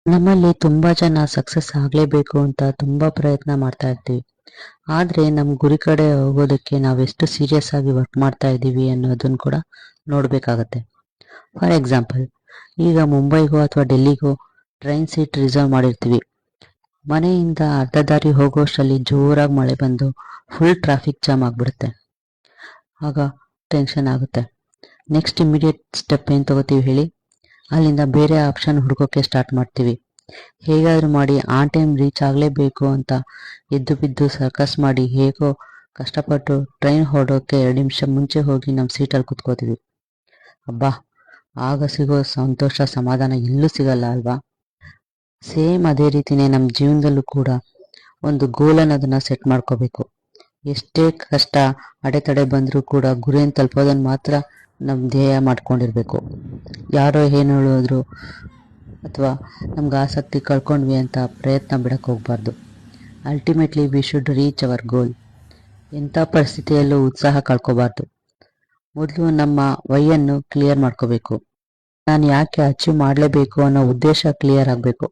ನಮ್ಮಲ್ಲಿ ತುಂಬಾ ಜನ ಸಕ್ಸಸ್ ಆಗ್ಲೇಬೇಕು ಅಂತ ತುಂಬಾ ಪ್ರಯತ್ನ ಮಾಡ್ತಾ ಇರ್ತೀವಿ. ಆದ್ರೆ ನಮ್ ಗುರಿ ಕಡೆ ಹೋಗೋದಕ್ಕೆ ನಾವೆಷ್ಟು ಸೀರಿಯಸ್ ಆಗಿ ವರ್ಕ್ ಮಾಡ್ತಾ ಇದ್ದೀವಿ ಅನ್ನೋದನ್ನ ಕೂಡ ನೋಡ್ಬೇಕಾಗತ್ತೆ. ಫಾರ್ ಎಕ್ಸಾಂಪಲ್, ಈಗ ಮುಂಬೈಗೋ ಅಥವಾ ಡೆಲ್ಲಿಗೋ ಟ್ರೈನ್ ಸೀಟ್ ರಿಸರ್ವ್ ಮಾಡಿರ್ತೀವಿ. ಮನೆಯಿಂದ ಅರ್ಧ ದಾರಿ ಹೋಗೋಷ್ಟರಲ್ಲಿ ಜೋರಾಗಿ ಮಳೆ ಬಂದು ಫುಲ್ ಟ್ರಾಫಿಕ್ ಜಾಮ್ ಆಗ್ಬಿಡುತ್ತೆ. ಆಗ ಟೆನ್ಷನ್ ಆಗುತ್ತೆ. ನೆಕ್ಸ್ಟ್ ಇಮಿಡಿಯೇಟ್ ಸ್ಟೆಪ್ ಏನ್ ತಗೋತೀವಿ ಹೇಳಿ? ಅಲ್ಲಿಂದ ಬೇರೆ ಆಪ್ಷನ್ ಹುಡ್ಕೋಕೆ ಸ್ಟಾರ್ಟ್ ಮಾಡ್ತೀವಿ. ಹೇಗಾದ್ರೂ ಮಾಡಿ ಆನ್ ಟೈಮ್ ರೀಚ್ ಆಗಲೇಬೇಕು ಅಂತ ಎದ್ದು ಬಿದ್ದು ಸರ್ಕಸ್ ಮಾಡಿ ಹೇಗೋ ಕಷ್ಟಪಟ್ಟು ಟ್ರೈನ್ ಹೊರಡೋಕೆ 2 ನಿಮಿಷ ಮುಂಚೆ ಹೋಗಿ ನಮ್ಮ ಸೀಟಲ್ಲಿ ಕುತ್ಕೋತೀವಿ. ಅಬ್ಬಾ, ಆಗ ಸಿಗೋ ಸಂತೋಷ ಸಮಾಧಾನ ಎಲ್ಲೂ ಸಿಗಲ್ಲ ಅಲ್ವಾ? ಸೇಮ್ ಅದೇ ರೀತಿನೇ ನಮ್ಮ ಜೀವನದಲ್ಲೂ ಕೂಡ ಒಂದು ಗೋಲ್ ಅನ್ನೋದನ್ನ ಸೆಟ್ ಮಾಡ್ಕೋಬೇಕು. ಎಷ್ಟೇ ಕಷ್ಟ ಅಡೆತಡೆ ಬಂದರೂ ಕೂಡ ಗುರಿಯನ್ನು ತಲುಪೋದನ್ನ ಮಾತ್ರ ನಮ್ಮ ಧ್ಯೇಯ ಮಾಡ್ಕೊಂಡಿರ್ಬೇಕು. ಯಾರೋ ಏನು ಹೇಳಿದ್ರು ಅಥವಾ ನಮ್ಗೆ ಆಸಕ್ತಿ ಕಳ್ಕೊಂಡ್ವಿ ಅಂತ ಪ್ರಯತ್ನ ಬಿಡಕ್ಕೆ ಹೋಗ್ಬಾರ್ದು. Ultimately we should reach our goal. ಎಂಥ ಪರಿಸ್ಥಿತಿಯಲ್ಲೂ ಉತ್ಸಾಹ ಕಳ್ಕೋಬಾರ್ದು. ಮೊದಲು ನಮ್ಮ ವೈಯನ್ನು ಕ್ಲಿಯರ್ ಮಾಡ್ಕೋಬೇಕು. ನಾನು ಯಾಕೆ ಅಚೀವ್ ಮಾಡಲೇಬೇಕು ಅನ್ನೋ ಉದ್ದೇಶ ಕ್ಲಿಯರ್ ಆಗಬೇಕು.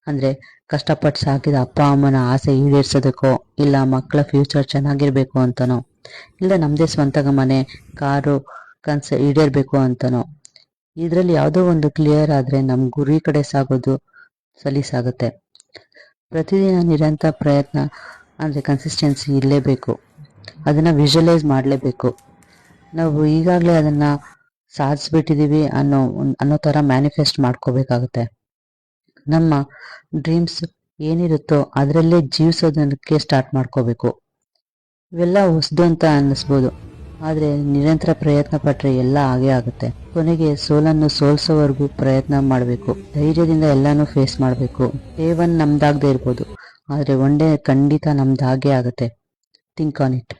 ಅಂದರೆ ಕಷ್ಟಪಟ್ಟು ಸಾಕಿದ ಅಪ್ಪ ಅಮ್ಮನ ಆಸೆ ಈಡೇರಿಸೋದಕ್ಕೋ, ಇಲ್ಲ ಮಕ್ಕಳ ಫ್ಯೂಚರ್ ಚೆನ್ನಾಗಿರ್ಬೇಕು ಅಂತನೋ, ಇಲ್ಲ ನಮ್ಮದೇ ಸ್ವಂತ ಮನೆ ಕಾರು ಕನಸು ಈಡೇರಬೇಕು ಅಂತನೋ, ಇದರಲ್ಲಿ ಯಾವುದೋ ಒಂದು ಕ್ಲಿಯರ್ ಆದರೆ ನಮ್ಮ ಗುರಿ ಕಡೆ ಸಾಗೋದು ಸಲೀಸಾಗುತ್ತೆ. ಪ್ರತಿದಿನ ನಿರಂತರ ಪ್ರಯತ್ನ ಅಂದರೆ ಕನ್ಸಿಸ್ಟೆನ್ಸಿ ಇರಲೇಬೇಕು. ಅದನ್ನು ವಿಜುವಲೈಸ್ ಮಾಡಲೇಬೇಕು. ನಾವು ಈಗಾಗಲೇ ಅದನ್ನು ಸಾಧಿಸ್ಬಿಟ್ಟಿದ್ದೀವಿ ಅನ್ನೋ ಥರ ಮ್ಯಾನಿಫೆಸ್ಟ್ ಮಾಡ್ಕೋಬೇಕಾಗುತ್ತೆ. ನಮ್ಮ ಡ್ರೀಮ್ಸ್ ಏನಿರುತ್ತೋ ಅದರಲ್ಲೇ ಜೀವಿಸೋದಕ್ಕೆ ಸ್ಟಾರ್ಟ್ ಮಾಡ್ಕೋಬೇಕು. ಇವೆಲ್ಲ ಹೊಸದು ಅಂತ ಅನ್ನಿಸ್ಬೋದು, ಆದರೆ ನಿರಂತರ ಪ್ರಯತ್ನ ಪಟ್ಟರೆ ಎಲ್ಲ ಆಗೇ ಆಗುತ್ತೆ. ಕೊನೆಗೆ ಸೋಲನ್ನು ಸೋಲ್ಸೋವರೆಗೂ ಪ್ರಯತ್ನ ಮಾಡಬೇಕು. ಧೈರ್ಯದಿಂದ ಎಲ್ಲಾನು ಫೇಸ್ ಮಾಡಬೇಕು. ಡೇ 1 ನಮ್ದಾಗದೇ ಇರ್ಬೋದು, ಆದರೆ ಒನ್ ಡೇ ಖಂಡಿತ ನಮ್ದಾಗೇ ಆಗುತ್ತೆ. Think on it.